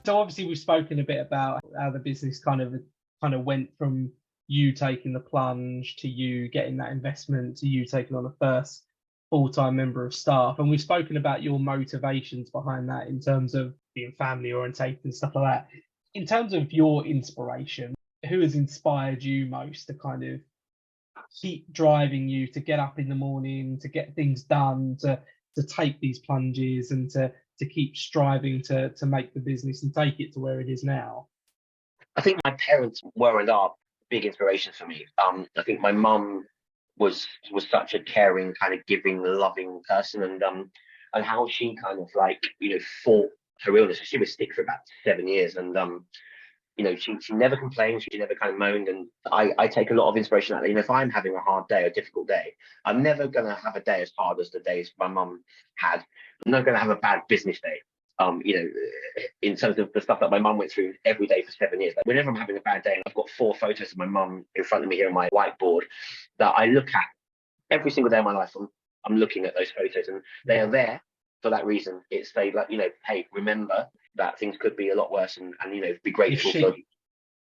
So obviously we've spoken a bit about how the business kind of went from you taking the plunge to you getting that investment to you taking on a first full-time member of staff. And we've spoken about your motivations behind that in terms of being family orientated and stuff like that. In terms of your inspiration, who has inspired you most to kind of keep driving you to get up in the morning, to get things done, to take these plunges and to keep striving to make the business and take it to where it is now? I think my parents were and are big inspirations for me. I think my mum was such a caring, kind of giving, loving person, and how she kind of like fought her illness. She was sick for about 7 years, and she never complained, she never kind of moaned, and I take a lot of inspiration out of that. If I'm having a hard day, a difficult day, I'm never gonna have a day as hard as the days my mum had. I'm not gonna have a bad business day. In terms of the stuff that my mum went through every day for 7 years. Like whenever I'm having a bad day, and I've got 4 photos of my mum in front of me here on my whiteboard that I look at every single day of my life. I'm looking at those photos, and they are there for that reason. It's they like, hey, remember that things could be a lot worse, and be grateful for.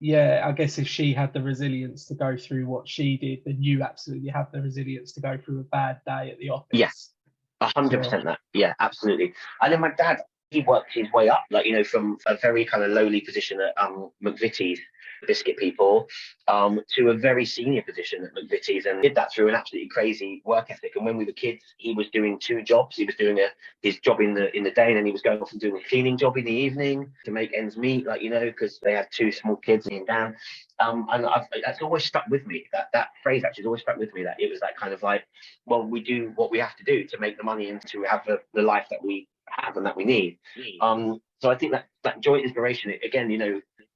Yeah, I guess if she had the resilience to go through what she did, then you absolutely have the resilience to go through a bad day at the office. Yes, 100% that. Yeah, absolutely. And then my dad, he worked his way up, from a very kind of lowly position at McVitie's biscuit people, to a very senior position at McVitie's, and did that through an absolutely crazy work ethic. And when we were kids, he was doing 2 jobs. He was doing his job in the day, and then he was going off and doing a cleaning job in the evening to make ends meet, because they had 2 small kids and Dan. And that's always stuck with me. That phrase actually has always stuck with me. That it was that kind of like, well, we do what we have to do to make the money and to have the life that we have and that we need. So I think that joint inspiration, again,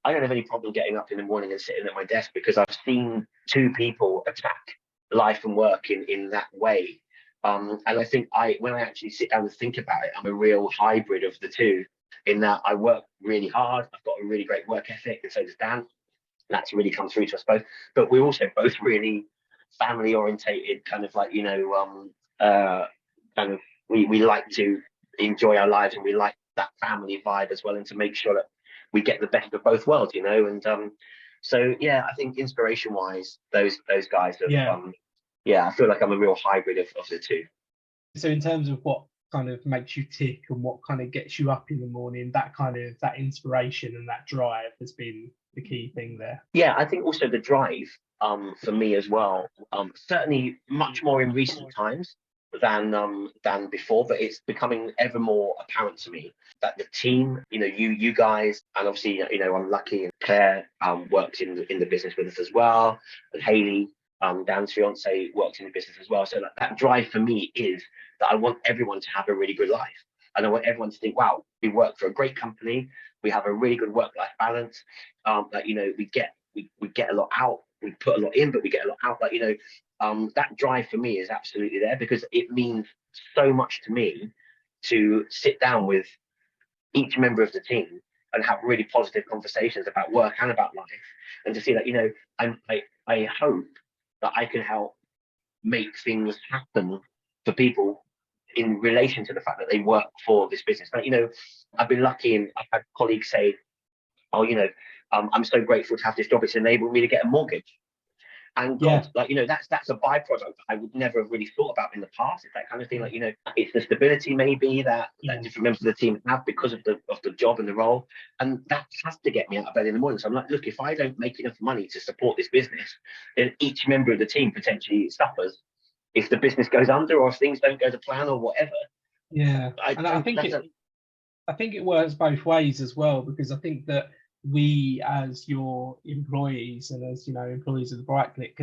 I don't have any problem getting up in the morning and sitting at my desk, because I've seen 2 people attack life and work in that way. And I think when I actually sit down and think about it, I'm a real hybrid of the 2, in that I work really hard. I've got a really great work ethic, and so does Dan. That's really come through to us both. But we're also both really family orientated, kind of like, kind of we like to enjoy our lives, and we like that family vibe as well, and to make sure that we get the best of both worlds, and so yeah, I think inspiration wise, those guys have, I feel like I'm a real hybrid of the 2. So in terms of what kind of makes you tick and what kind of gets you up in the morning, that inspiration and that drive has been the key thing there. Yeah, I think also the drive, for me as well, certainly much more in recent times than before, but it's becoming ever more apparent to me that the team, you guys, and obviously, I'm lucky, and Claire works in the business with us as well, and Hayley, Dan's fiance, works in the business as well. So that drive for me is that I want everyone to have a really good life, and I want everyone to think, wow, we work for a great company, we have a really good work-life balance, we get a lot out, we put a lot in, but we get a lot out. That drive for me is absolutely there, because it means so much to me to sit down with each member of the team and have really positive conversations about work and about life, and to see that, I hope that I can help make things happen for people in relation to the fact that they work for this business. I've been lucky, and I've had colleagues say, oh, I'm so grateful to have this job, it's enabled me to get a mortgage. And God, that's a byproduct I would never have really thought about in the past. It's that kind of thing, it's the stability maybe that different members of the team have because of the job and the role, and that has to get me out of bed in the morning. So I'm like, look, if I don't make enough money to support this business, then each member of the team potentially suffers if the business goes under, or if things don't go to plan, or whatever. Yeah, I think it works both ways as well, because I think that we, as your employees and as employees of the BrightClick,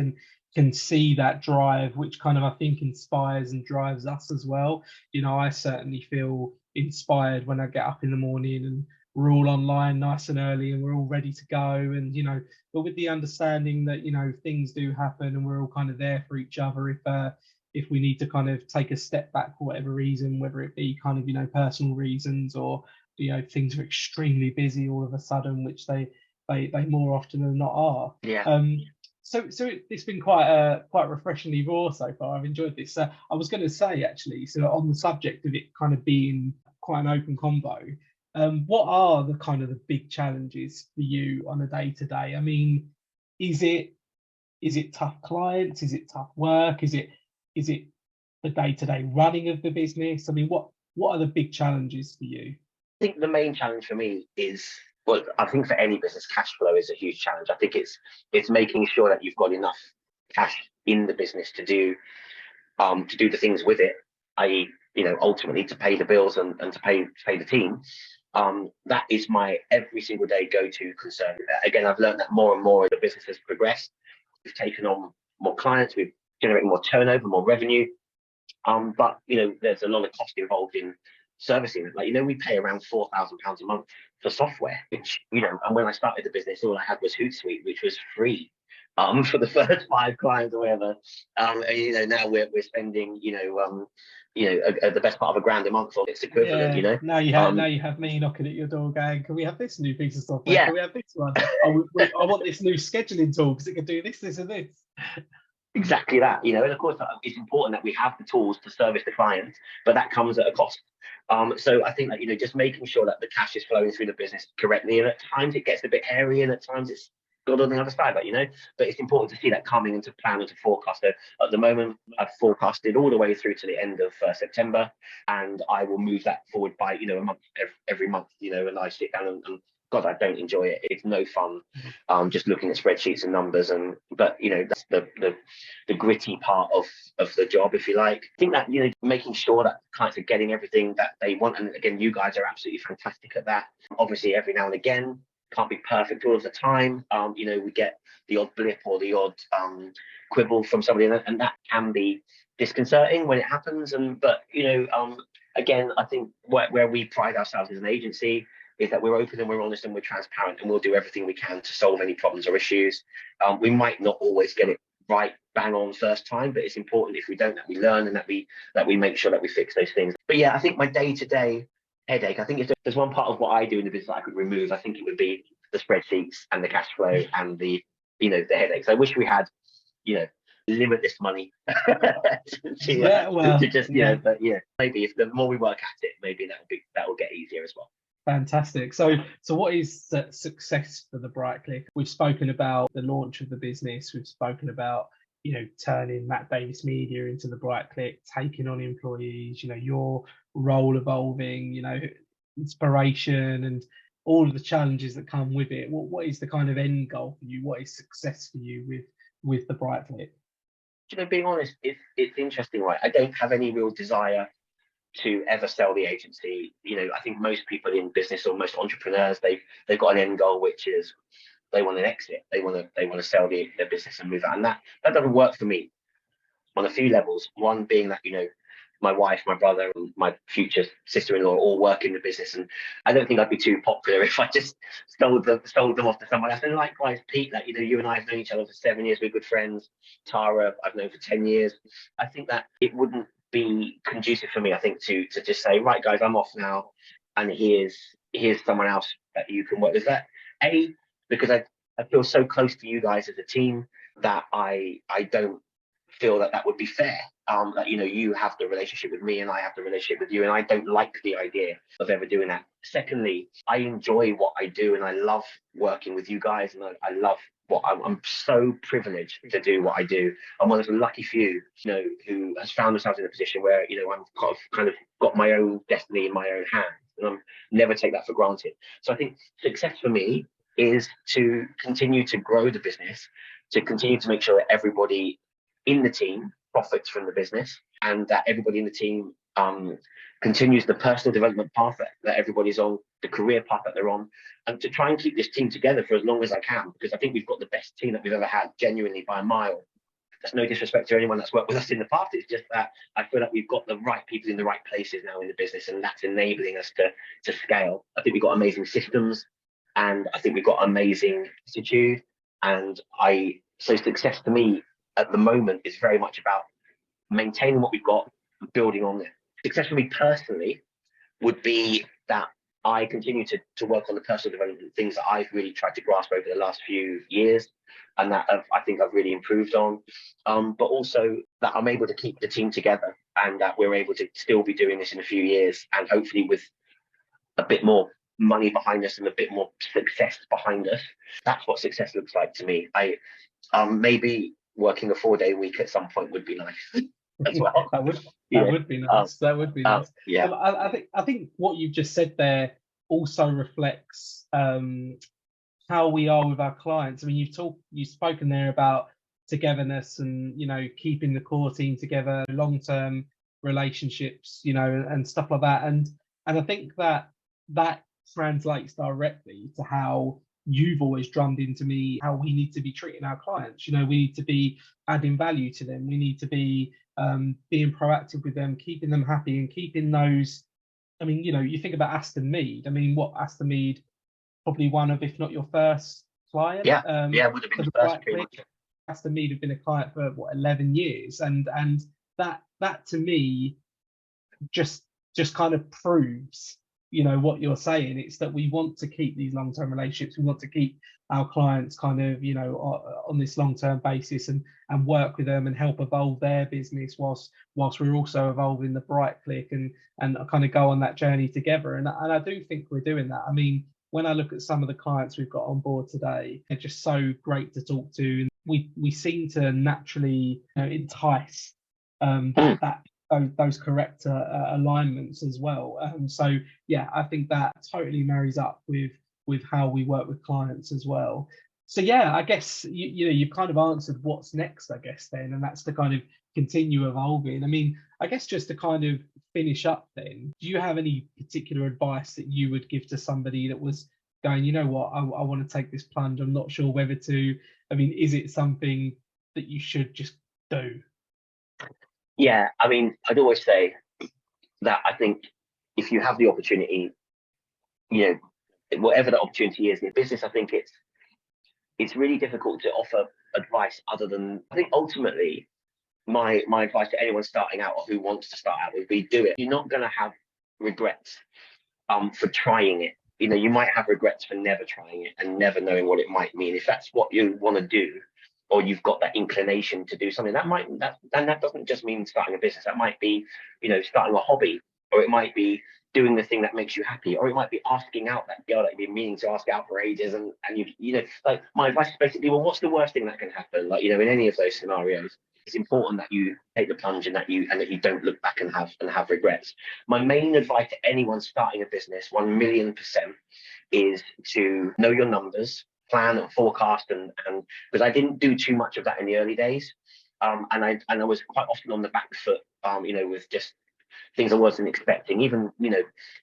can see that drive, which kind of I think inspires and drives us as well. I certainly feel inspired when I get up in the morning and we're all online nice and early and we're all ready to go, and but with the understanding that things do happen and we're all kind of there for each other if we need to kind of take a step back for whatever reason, whether it be kind of personal reasons, or things are extremely busy all of a sudden, which they more often than not are. Yeah. So it's been quite refreshingly raw so far. I've enjoyed this. I was going to say, actually, so on the subject of it kind of being quite an open combo, What are the kind of the big challenges for you on a day to day? I mean, is it tough clients? Is it tough work? Is it the day to day running of the business? I mean, what are the big challenges for you? I think the main challenge for me is, well, I think for any business, cash flow is a huge challenge. I think it's making sure that you've got enough cash in the business to do the things with it, i.e., ultimately to pay the bills and to pay the team. That is my every single day go-to concern. Again, I've learned that more and more as the business has progressed. We've taken on more clients, we've generated more turnover, more revenue. But there's a lot of cost involved in servicing it. Like, we pay around £4,000 a month for software, which, and when I started the business, all I had was Hootsuite, which was free for the first 5 clients or whatever. And now we're spending, the best part of £1,000 a month on its equivalent. Yeah. Now you have me knocking at your door going, can we have this new piece of software? Yeah. Can we have this one? I want this new scheduling tool because it can do this, this, and this. Exactly that, and of course it's important that we have the tools to service the clients, but that comes at a cost. So I think that just making sure that the cash is flowing through the business correctly, and at times it gets a bit hairy, and at times it's good on the other side, but it's important to see that coming into plan and to forecast. So at the moment, I've forecasted all the way through to the end of September, and I will move that forward by a month every month, and I sit down and God, I don't enjoy it. It's no fun, just looking at spreadsheets and numbers. But that's the gritty part of the job, if you like. I think that making sure that clients are getting everything that they want, and again, you guys are absolutely fantastic at that. Obviously, every now and again, can't be perfect all of the time. We get the odd blip or the odd quibble from somebody, and that can be disconcerting when it happens. But again, I think where we pride ourselves as an agency is that we're open and we're honest and we're transparent, and we'll do everything we can to solve any problems or issues. We might not always get it right bang on first time, but it's important if we don't, that we learn and that we make sure that we fix those things. But yeah, I think my day-to-day headache, I think if there's one part of what I do in the business that I could remove, I think it would be the spreadsheets and the cash flow and the headaches. I wish we had limitless money to just but maybe if the more we work at it, maybe that will get easier as well. Fantastic. So what is success for the Brightclick? We've spoken about the launch of the business. We've spoken about turning Matt Davis Media into the Brightclick, taking on employees. Your role evolving. Inspiration and all of the challenges that come with it. What is the kind of end goal for you? What is success for you with the Brightclick? Being honest, it's interesting, right? I don't have any real desire to ever sell the agency. I think most people in business or most entrepreneurs, they've got an end goal, which is they want an exit. They want to sell their business and move out, and that doesn't work for me on a few levels. One being that my wife, my brother, and my future sister-in-law all work in the business, and I don't think I'd be too popular if I just sold them off to someone else. And likewise, Pete, that you and I have known each other for 7 years. We're good friends. Tara, I've known for 10 years. I think that it wouldn't be conducive for me, I think, to just say, right, guys, I'm off now, and here's someone else that you can work with. That because I feel so close to you guys as a team that I don't feel that would be fair. That you have the relationship with me and I have the relationship with you, and I don't like the idea of ever doing that. Secondly, I enjoy what I do and I love working with you guys, and I love what I'm so privileged to do what I do. I'm one of the lucky few, who has found themselves in a position where I'm kind of got my own destiny in my own hands, and I'm never take that for granted. So I think success for me is to continue to grow the business, to continue to make sure that everybody in the team profits from the business, and that everybody in the team continues the personal development path that everybody's on, the career path that they're on, and to try and keep this team together for as long as I can, because I think we've got the best team that we've ever had, genuinely, by a mile. There's no disrespect to anyone that's worked with us in the past. It's just that I feel like we've got the right people in the right places now in the business, and that's enabling us to scale. I think we've got amazing systems, and I think we've got amazing attitude. And so success to me at the moment is very much about maintaining what we've got and building on it. Success for me personally would be that I continue to work on the personal development things that I've really tried to grasp over the last few years, and that I think I've really improved on. But also that I'm able to keep the team together, and that we're able to still be doing this in a few years, and hopefully with a bit more money behind us and a bit more success behind us. That's what success looks like to me. Maybe working a 4-day week at some point would be nice as well. That would be nice. That would be nice. Yeah. I think what you've just said there also reflects how we are with our clients. I mean, you've spoken there about togetherness and, you know, keeping the core team together, long-term relationships, you know, and stuff like that. And I think that translates directly to how you've always drummed into me how we need to be treating our clients. You know, we need to be adding value to them. We need to be being proactive with them, keeping them happy and keeping those. I mean, you know, you think about Aston Mead. I mean, what Aston Mead, probably one of, if not your first client. Yeah, would have been the first. Aston Mead have been a client for 11 years, and that to me just kind of proves, you know, what you're saying. It's that we want to keep these long-term relationships. We want to keep our clients kind of, you know, on this long-term basis and work with them and help evolve their business whilst we're also evolving the BrightClick and kind of go on that journey together. And I do think we're doing that. I mean, when I look at some of the clients we've got on board today, they're just so great to talk to. And we seem to naturally, you know, entice those correct alignments as well. So yeah, I think that totally marries up with how we work with clients as well. So yeah, I guess you know, you've kind of answered what's next, I guess then, and that's to kind of continue evolving. I mean, I guess just to kind of finish up then, do you have any particular advice that you would give to somebody that was going, you know what, I want to take this plunge, I'm not sure whether to. I mean, is it something that you should just do? Yeah, I mean, I'd always say that I think if you have the opportunity, you know, whatever the opportunity is in business, I think it's really difficult to offer advice other than, I think ultimately my advice to anyone starting out or who wants to start out would be do it. You're not going to have regrets for trying it. You know, you might have regrets for never trying it and never knowing what it might mean. If that's what you want to do, or you've got that inclination to do something, that doesn't just mean starting a business. That might be, you know, starting a hobby, or it might be doing the thing that makes you happy, or it might be asking out that girl that you've been meaning to ask out for ages, and you know, like, my advice is basically, well, what's the worst thing that can happen? Like, you know, in any of those scenarios, it's important that you take the plunge and that you don't look back and have regrets. My main advice to anyone starting a business, 1,000,000%, is to know your numbers, plan and forecast, and because I didn't do too much of that in the early days, and I was quite often on the back foot, you know, with just things I wasn't expecting. Even, you know,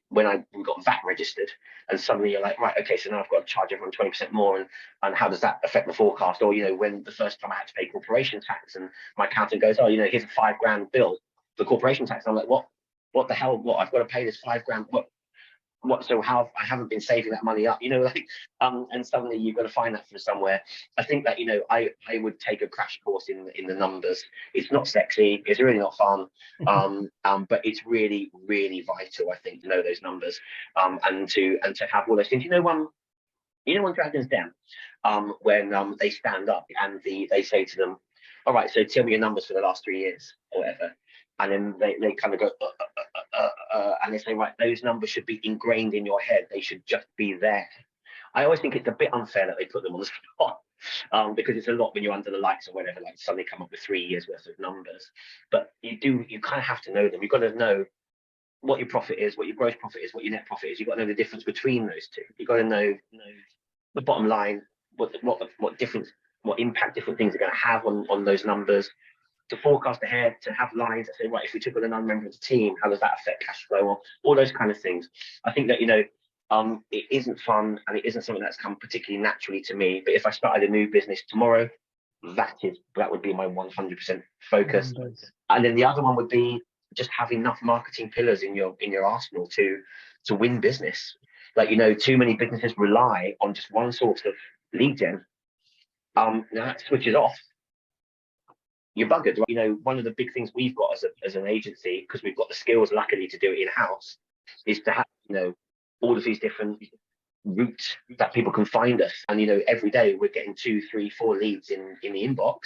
when we got VAT registered, and suddenly you're like, right, okay, so now I've got to charge everyone 20% more, and how does that affect the forecast? Or, you know, when the first time I had to pay corporation tax, and my accountant goes, oh, you know, here's a $5,000 bill for corporation tax. And I'm like, what the hell? What, I've got to pay this $5,000? What, so how I haven't been saving that money up, you know, like, and suddenly you've got to find that from somewhere. I think that, you know, I would take a crash course in the numbers. It's not sexy, it's really not fun, but it's really, really vital, I think, to know those numbers, and to have all those things. You know, on Dragon's Den, when they stand up and they say to them, all right, so tell me your numbers for the last 3 years or whatever. And then they kind of go, and they say, right, those numbers should be ingrained in your head. They should just be there. I always think it's a bit unfair that they put them on the spot, because it's a lot when you're under the lights or whatever, like suddenly come up with 3 years worth of numbers. But you kind of have to know them. You've got to know what your profit is, what your gross profit is, what your net profit is. You've got to know the difference between those two. You've got to know the bottom line, what impact different things are going to have on those numbers. To forecast ahead, to have lines that say, right, if we took on another member of the team, how does that affect cash flow, or all those kind of things. I think that, you know, it isn't fun, and it isn't something that's come particularly naturally to me. But if I started a new business tomorrow, that would be my 100% focus. And then the other one would be just have enough marketing pillars in your arsenal to win business. Like, you know, too many businesses rely on just one source of lead gen. Now that switches off, you're buggered, right? You know, one of the big things we've got as an agency, because we've got the skills, luckily, to do it in-house, is to have, you know, all of these different routes that people can find us. And, you know, every day we're getting 2, 3, 4 leads in the inbox.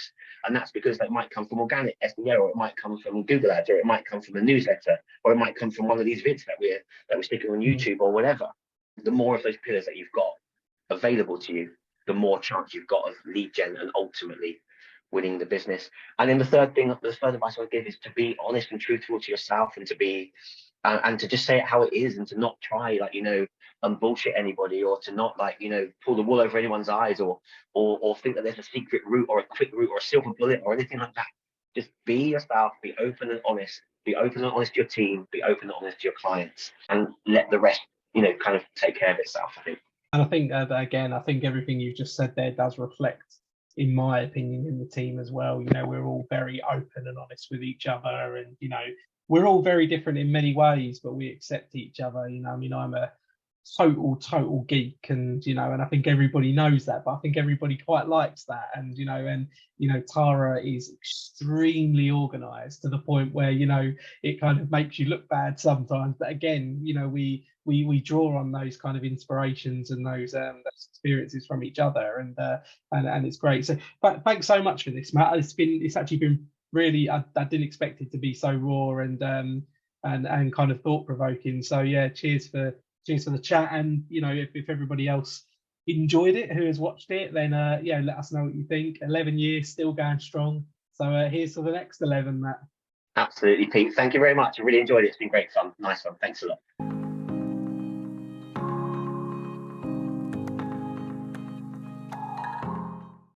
And that's because they might come from organic SEO, or it might come from Google Ads, or it might come from a newsletter, or it might come from one of these vids that we're sticking on YouTube or whatever. the more of those pillars that you've got available to you, the more chance you've got of lead gen and ultimately winning the business. And then the third advice I would give is to be honest and truthful to yourself, and to be and to just say it how it is, and to not try, like, bullshit anybody, or to not, like, pull the wool over anyone's eyes, or think that there's a secret route or a quick route or a silver bullet or anything like that. Just be yourself, be open and honest, be open and honest to your team, be open and honest to your clients, and let the rest, kind of take care of itself, I think. And I think that, again, I think everything you've just said there does reflect, in my opinion, in the team as well. We're all very open and honest with each other, and we're all very different in many ways, but we accept each other. I mean, I'm a total geek, and and I think everybody knows that, but I think everybody quite likes that. And Tara is extremely organized, to the point where it kind of makes you look bad sometimes, but again, we draw on those kind of inspirations and those experiences from each other, and it's great. So thanks so much for this, Matt. It's actually been really, I didn't expect it to be so raw and kind of thought-provoking. So yeah, cheers for the chat. And if everybody else enjoyed it, who has watched it, then let us know what you think. 11 years, still going strong. So here's to the next 11, Matt. Absolutely, Pete. Thank you very much. I really enjoyed it. It's been great fun. Nice one. Thanks a lot.